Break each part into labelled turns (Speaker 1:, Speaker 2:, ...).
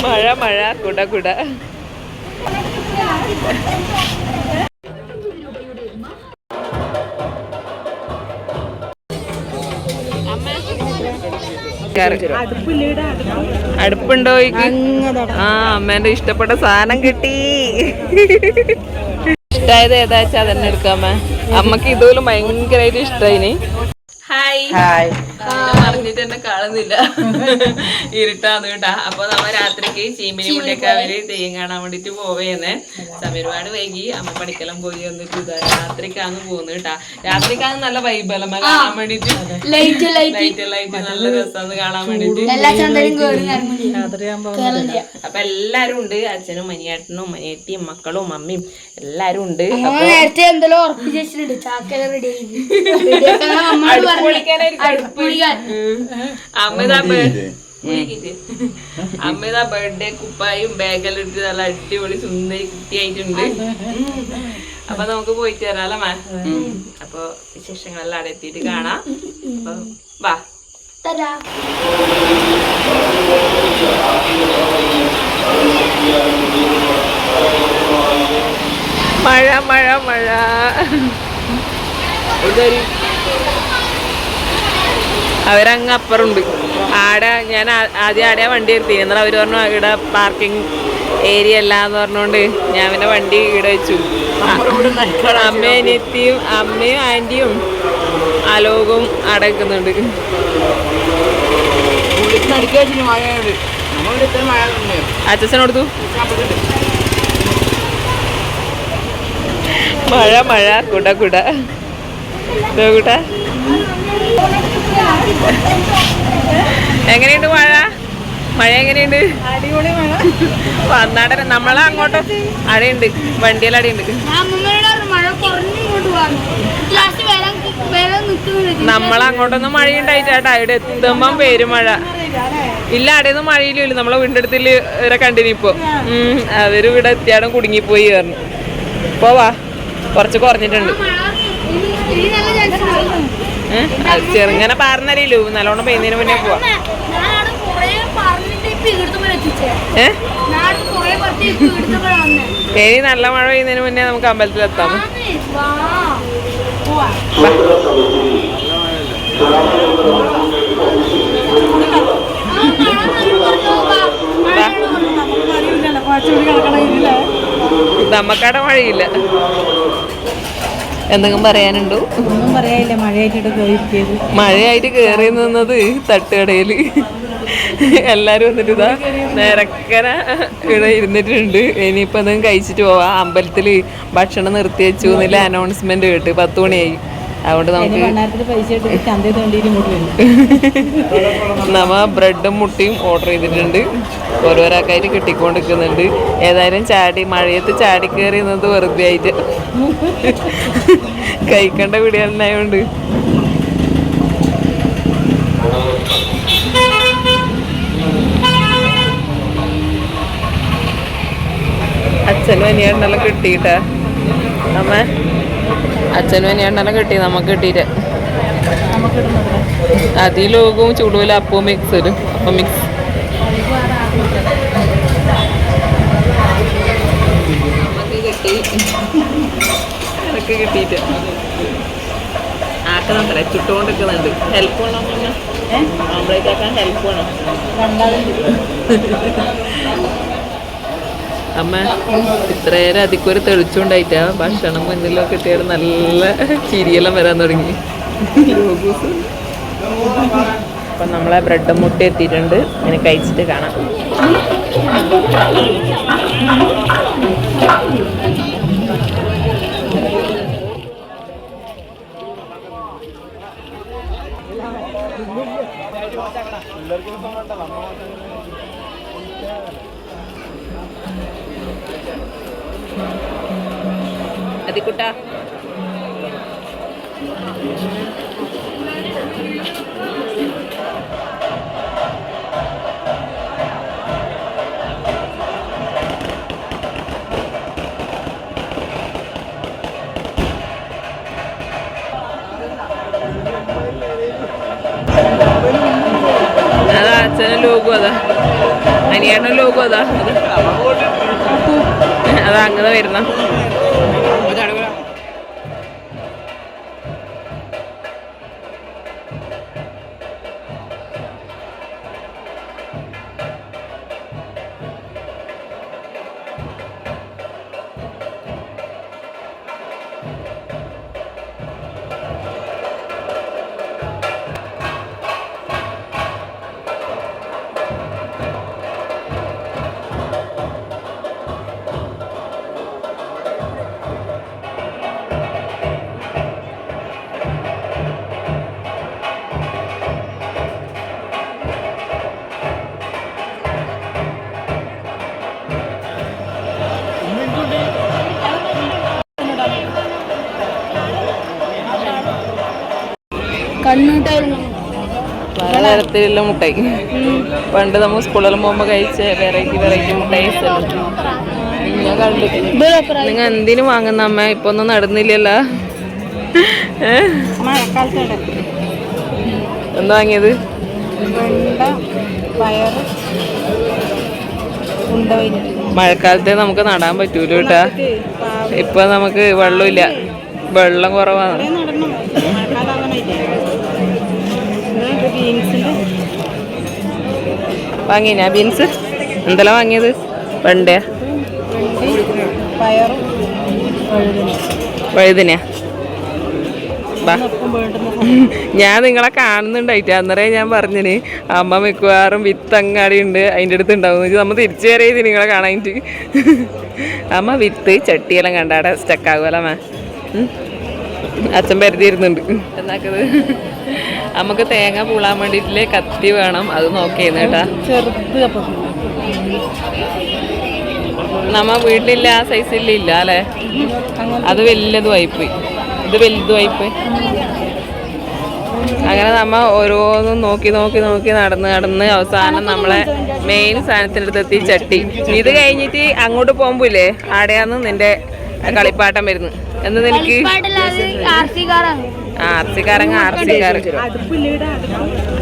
Speaker 1: മഴ മഴ കുട കുട. അടുപ്പുണ്ടോ? ആ, അമ്മേന്റെ ഇഷ്ടപ്പെട്ട സാധനം കിട്ടി. ഇഷ്ടായത് ഏതാച്ചാ അതന്നെ എടുക്കാമ. അമ്മക്ക് ഇതുപോലും ഭയങ്കരമായിട്ട് ഇഷ്ടായിന്. ഹായ്. പറഞ്ഞിട്ട് എന്നെ കാണുന്നില്ല, ഇരുട്ടാന്ന് കേട്ടാ. അപ്പൊ നമ്മ രാത്രിക്ക് ചീമിനി മുണ്ടക്കാവില് തെയ്യം കാണാൻ വേണ്ടിട്ട് പോവേന്ന്. സമയം ഒരുപാട് വൈകി. അമ്മ പഠിക്കെല്ലാം പോയി വന്നിട്ട് ഇതാ രാത്രിക്കാന്ന് പോകുന്നത് കേട്ടാ. രാത്രിക്കാന്ന് നല്ല വൈബല്ല കാണാൻ വേണ്ടിട്ട്. ലൈറ്റ് നല്ല രസാന്ന് കാണാൻ വേണ്ടിട്ട്. അപ്പൊ എല്ലാരും ഉണ്ട്. അച്ഛനും മനിയേട്ടനും മനിയേട്ടിയും മക്കളും മമ്മിയും എല്ലാരും ഉണ്ട്. അമ്മയുടെ ബർത്ത്ഡേ കുപ്പായും ബാഗെല്ലാം ഇട്ട് നല്ല അടിപൊളി സുന്ദരി കുട്ടിയായിട്ടുണ്ട്. അപ്പൊ നമുക്ക് പോയിട്ട് തരാല്ലേ മാ. അപ്പൊ വിശേഷങ്ങളെല്ലാം അവിടെ എത്തിയിട്ട് കാണാം. അപ്പൊ വാ. മഴ മഴ മഴ. ഇതൊരു അവരങ്ങ് അപ്പുറമുണ്ട്. ആടെ ഞാൻ ആദ്യം ആടെയാ വണ്ടി എടുത്തി. എന്നാൽ അവർ പറഞ്ഞു ഇവിടെ പാർക്കിംഗ് ഏരിയ അല്ലാന്ന് പറഞ്ഞോണ്ട് ഞാൻ പിന്നെ വണ്ടി ഇവിടെ വെച്ചു. അമ്മേനെത്തിയും അമ്മയും ആന്റിയും അലോകും അടക്കുന്നുണ്ട്. അച്ഛനോടുത്തു മഴ മഴ കുട കുട കുട. എങ്ങനെയുണ്ട് മഴ? മഴ എങ്ങനെയുണ്ട്? അടിപൊളി മഴ. വന്നാടെ നമ്മളെ അങ്ങോട്ടോ അടയുണ്ട്, വണ്ടിയെല്ലാം അടയുണ്ട്. നമ്മളങ്ങോട്ടൊന്നും മഴയുണ്ടായിട്ടാ. ഇവിടെ എത്തുമ്പം പെരുമഴ. ഇല്ല, അടയൊന്നും മഴയില്ലല്ലോ. നമ്മളെ വീടിൻ്റെ അടുത്തിൽ ഇവരെ കണ്ടിന് ഇപ്പൊ. അവര് ഇവിടെ എത്തിയാടും കുടുങ്ങിപ്പോയി പറഞ്ഞു. പോവാ, കുറച്ച് കുറഞ്ഞിട്ടുണ്ട്. ചെറുങ്ങനെ പറഞ്ഞറിയില്ലൂ. നല്ലോണം പെയ്യുന്നതിന് മുന്നേ പോവാ. ഇനി നല്ല മഴ പെയ്യുന്നതിന് മുന്നേ നമുക്ക് അമ്പലത്തിലെത്താം. നമ്മക്കടെ മഴയില്ല. എന്തെങ്കിലും പറയാനുണ്ടോ? ഒന്നും പറയാനില്ല. മഴയായിട്ട് കയറി നിന്നത് തട്ടുകടയില്. എല്ലാരും വന്നിട്ട് ഇതാ നിരക്കന ഇവിടെ ഇരുന്നിട്ടുണ്ട്. ഇനിയിപ്പോ എന്തെങ്കിലും കഴിച്ചിട്ട് പോവാ. അമ്പലത്തില് ഭക്ഷണം നിർത്തി വെച്ചു എന്നില്ല അനൗൺസ്മെന്റ് കേട്ട്. 10 മണിയായി. അതുകൊണ്ട് നമുക്ക് നമ്മ ബ്രെഡും മുട്ടയും ഓർഡർ ചെയ്തിട്ടുണ്ട്. ഓരോരാക്കായിട്ട് കിട്ടിക്കൊണ്ടിരിക്കുന്നുണ്ട്. ഏതായാലും മഴയത്ത് ചാടി കയറി നിന്നത് വെറുതെ ആയിട്ട് കഴിക്കേണ്ട വീടുകളുണ്ടായോണ്ട്. അച്ഛനും അനിയണ്ണെല്ലാം കിട്ടിയിട്ടാ. അമ്മ അച്ഛനും അനിയണ്ണെല്ലാം കിട്ടി. നമുക്ക് കിട്ടിയിട്ട് അതിലോകവും ചൂടുവില അപ്പവും മിക്സ് വരും. അപ്പം മിക്സ് നമുക്ക് കിട്ടി. അതൊക്കെ കിട്ടിയിട്ട് ആക്കുന്നുണ്ടല്ലേ, ചുട്ടുകൊണ്ടിരിക്കുന്നുണ്ട്. ഹെൽപ്പ് വേണോ? ഓംപ്ലേറ്റ് ആക്കാൻ ഹെൽപ്പ് വേണം. അമ്മ ഇത്രയേരം അതിക്കൊരു തെളിച്ചുണ്ടായിട്ടാ ഭക്ഷണം മുന്നിലൊക്കെ കിട്ടിയാൽ നല്ല ചിരിയെല്ലാം വരാൻ തുടങ്ങി. അപ്പം നമ്മളെ ബ്രെഡും മുട്ട എത്തിയിട്ടുണ്ട്. ഇങ്ങനെ കഴിച്ചിട്ട് കാണാം. അതിക്കുട്ടാ അതാ അച്ഛനും ലോകും. അതാ അനിയാണോ ലോഗോ അതാ അതാ അങ്ങനെ വരുന്ന പലതരത്തിലുള്ള മുട്ടായി പണ്ട് നമ്മൾ സ്കൂളിൽ പോകുമ്പോൾ കഴിച്ച വെറൈറ്റി മുട്ടായി ഞാൻ കണ്ടിട്ട് നിങ്ങൾ എന്തിനും വാങ്ങുന്ന അമ്മ ഇപ്പൊ ഒന്നും നടന്നില്ലല്ലോ എന്താ വാങ്ങിയത് മഴക്കാലത്തെ നമുക്ക് നടാൻ പറ്റൂല കേട്ടാ ഇപ്പൊ നമുക്ക് വെള്ളമില്ല വെള്ളം കുറവാണ് വാങ്ങിനാ ബീൻസ് എന്തെല്ലാം വാങ്ങിയത് വെണ്ടയാ വഴുതിനാ ഞാൻ നിങ്ങളെ കാണുന്നുണ്ടായിട്ട് അന്നേരം ഞാൻ പറഞ്ഞിന് അമ്മ മിക്കവാറും വിത്ത് അങ്ങാടി ഉണ്ട് അതിൻ്റെ അടുത്ത് ഉണ്ടാവും നമ്മൾ തിരിച്ചു വരെയത് നിങ്ങളെ കാണാനിട്ട് അമ്മ വിത്ത് ചട്ടിയെല്ലാം കണ്ടാടെ സ്റ്റക്കാകുമല്ലോ അമ്മ അച്ഛൻ പരുതിയിരുന്നുണ്ട് എന്നാക്കത് നമുക്ക് തേങ്ങ പൂളാൻ വേണ്ടിയിട്ടില്ലേ കത്തി വേണം അത് നോക്കിയിരുന്നു കേട്ടാ നമ്മ വീട്ടിലില്ല ആ സൈസിലില്ല അല്ലേ അത് വലുതുമായിപ്പോയി ഇത് വലുതുമായിപ്പോയി അങ്ങനെ നമ്മ ഓരോന്നും നോക്കി നടന്ന് അവസാനം നമ്മളെ മെയിൻ സാധനത്തിൻ്റെ അടുത്തെത്തി ചട്ടി ഇത് കഴിഞ്ഞിട്ട് അങ്ങോട്ട് പോകുമ്പോല്ലേ ആടെയാന്ന് നിന്റെ കളിപ്പാട്ടം വരുന്നു എന്ന് നിനക്ക് ആർസിക്കാരൻ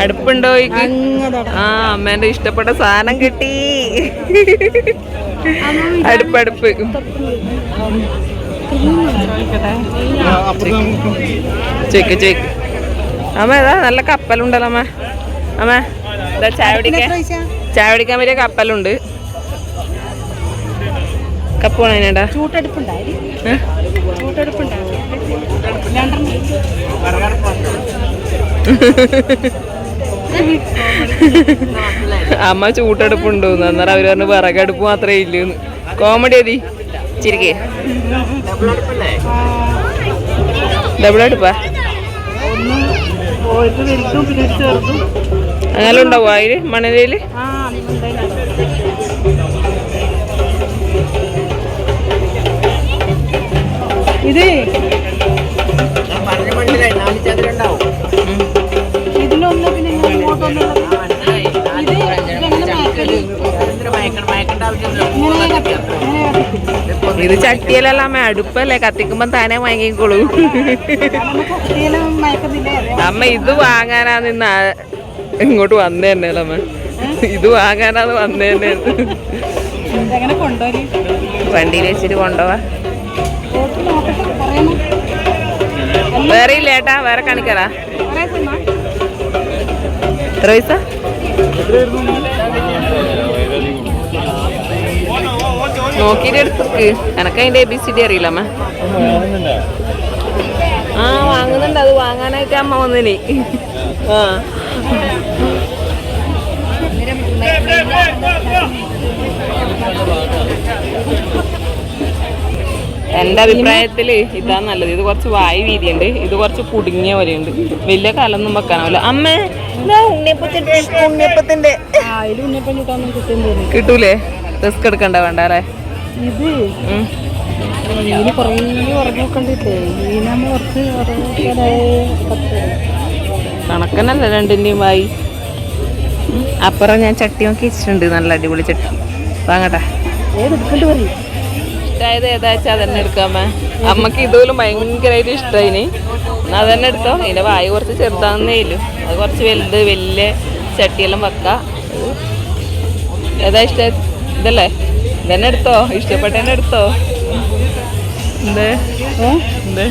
Speaker 1: അടുപ്പുണ്ടോ ആ അമ്മേന്റെ ഇഷ്ടപ്പെട്ട സാധനം കിട്ടി അടുപ്പ് ചോയ്ക്ക് അമ്മ ഏതാ നല്ല കപ്പലുണ്ടല്ലോ അമ്മ ഇതാ ചായ പിടിക്കാൻ വലിയ കപ്പലുണ്ട് കപ്പ് വേണേടാ അമ്മ ചൂട്ടടുപ്പുണ്ടോന്ന് അന്നേരം അവര് പറഞ്ഞു വിറകടുപ്പ് മാത്രമേ ഇല്ലൂന്ന് കോമഡി അതി ചിരിക്കേ ഡബിൾ അടുപ്പാ അങ്ങനെ ഉണ്ടാവോ അതില് മണലയില്
Speaker 2: ഇത് ഇതിലൊന്നും പിന്നെ
Speaker 1: ഇത് ചട്ടിയിലല്ല അമ്മ അടുപ്പല്ലേ കത്തിക്കുമ്പോ താനെ വാങ്ങിക്കോളൂ അമ്മ ഇത് വാങ്ങാനാ നിന്ന ഇങ്ങോട്ട് വന്നേ തന്നെയല്ലോ അമ്മ ഇത് വാങ്ങാനാന്ന് വന്നേ തന്നെ വണ്ടിയിൽ വെച്ചിട്ട് കൊണ്ടുപോവാ വേറെ ഇല്ല ഏട്ടാ വേറെ കാണിക്കാറാ എത്ര പൈസ നോക്കിയിട്ട് എടുത്തേക്ക് എനക്ക് അതിന്റെ ABCD അറിയില്ല അമ്മ ആ വാങ്ങുന്നുണ്ട് അത് വാങ്ങാനായിട്ട് അമ്മ വന്നിനി ആ എൻ്റെ അഭിപ്രായത്തിൽ ഇതാ നല്ലത് ഇത് കുറച്ച് വായു വീതിയുണ്ട് ഇത് കുറച്ച് കുടുങ്ങിയ പോലെയുണ്ട് വലിയ കാലൊന്നും വെക്കാനാവില്ല അമ്മ ഉണ്ണിയപ്പത്തിന്റെ കിട്ടൂലേ റിസ്ക് എടുക്കണ്ട വേണ്ട അല്ലേ കണക്കനല്ല രണ്ടിൻ്റെയും വായി അപ്പുറം ഞാൻ ചട്ടി നോക്കി വെച്ചിട്ടുണ്ട് നല്ല അടിപൊളി ചട്ടി വാങ്ങട്ടെ ഇഷ്ടമായത് ഏതാ വെച്ചാൽ അതന്നെ എടുക്കാമേ അമ്മക്ക് ഇതുപോലും ഭയങ്കരമായിട്ട് ഇഷ്ടമായിന് എന്നാൽ അതന്നെ എടുത്തോ ഇതിൻ്റെ വായ കുറച്ച് ചെറുതാന്നേ ഇല്ലു അത് കുറച്ച് വലുത് വലിയ ചട്ടിയെല്ലാം വെക്കാം ഏതാ ഇഷ്ടം? ഇതല്ലേ? ഇതന്നെ എടുത്തോ, ഇഷ്ടപ്പെട്ടെന്നെ എടുത്തോ. എന്ത് എന്ത്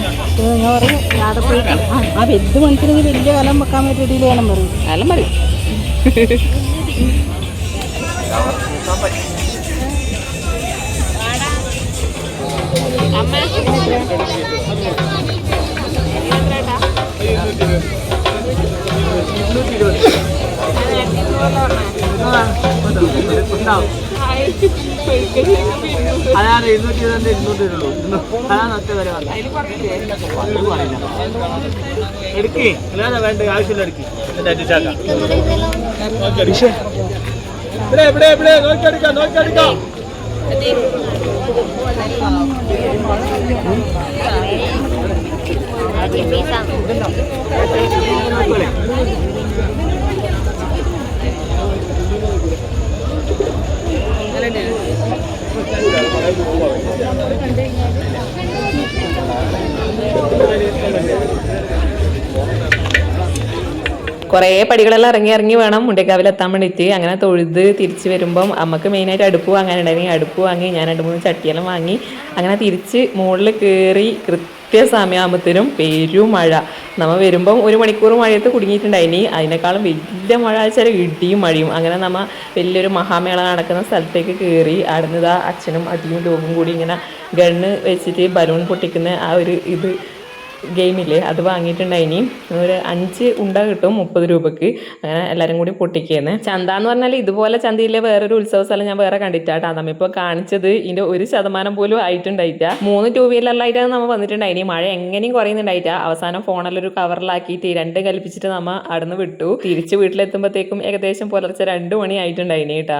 Speaker 2: ഞാൻ പറയും അവിടെ പോയിട്ട് ആ വലുത് മനുഷ്യന് വലിയ കലം വെക്കാൻ പറ്റിയ രീതിയിൽ വേണം പറയും.
Speaker 1: അല്ല മതി.
Speaker 3: അതാണ് 220 അതാണ് ഒറ്റ വരെ എടുക്കേ അല്ലാതെ വേണ്ട ആവശ്യമില്ല എടുക്കി ഇവിടെ നോക്കിയെടുക്കാം നോക്കിയെടുക്കാം.
Speaker 1: കുറേ പടികളെല്ലാം ഇറങ്ങി വേണം മുണ്ടേക്കാവിൽ എത്താൻ വേണ്ടിയിട്ട്. അങ്ങനെ തൊഴുത് തിരിച്ച് വരുമ്പം അമ്മക്ക് മെയിനായിട്ട് അടുപ്പ് വാങ്ങാനുണ്ടായിരുന്നു. അടുപ്പ് വാങ്ങി, ഞാൻ 2-3 ചട്ടിയെല്ലാം വാങ്ങി. അങ്ങനെ തിരിച്ച് മുകളിൽ കയറി കൃത്യസമയമാകുമ്പോഴത്തേനും പെരും മഴ. നമ്മൾ വരുമ്പം 1 മണിക്കൂർ മഴയത്ത് കുടുങ്ങിയിട്ടുണ്ടായിനി. അതിനേക്കാളും വലിയ മഴ വെച്ചാൽ ഇടിയും മഴയും. അങ്ങനെ നമ്മൾ വലിയൊരു മഹാമേള നടക്കുന്ന സ്ഥലത്തേക്ക് കയറി. അവിടുന്ന് അച്ഛനും അടിയും ലോകും കൂടി ഇങ്ങനെ ഗണ്ണ് വെച്ചിട്ട് ബലൂൺ പൊട്ടിക്കുന്ന ആ ഒരു ഗെയിമില്ലേ, അത് വാങ്ങിയിട്ടുണ്ടായിനി. ഒരു 5 ഉണ്ട കിട്ടും 30 രൂപക്ക്. അങ്ങനെ എല്ലാവരും കൂടി പൊട്ടിക്കുന്നത്. ചന്ത എന്ന് പറഞ്ഞാൽ ഇതുപോലെ ചന്തയിലെ വേറൊരു ഉത്സവ സ്ഥലം ഞാൻ വേറെ കണ്ടിട്ടാണ് നമ്മളിപ്പോൾ കാണിച്ചത്. ഇതിൻ്റെ 1% പോലും ആയിട്ടുണ്ടായിട്ട. 3 2 വീലറിലായിട്ടാണ് നമ്മൾ വന്നിട്ടുണ്ടായിനി. മഴ എങ്ങനെയും കുറയുന്നുണ്ടായിട്ട. അവസാനം ഫോണിലൊരു കവറിലാക്കിയിട്ട് 2 കൽപ്പിച്ചിട്ട് നമ്മൾ അവിടുന്ന് വിട്ടു. തിരിച്ച് വീട്ടിലെത്തുമ്പോഴത്തേക്കും ഏകദേശം പുലർച്ചെ 2 മണി ആയിട്ടുണ്ടായിനി കേട്ടാ.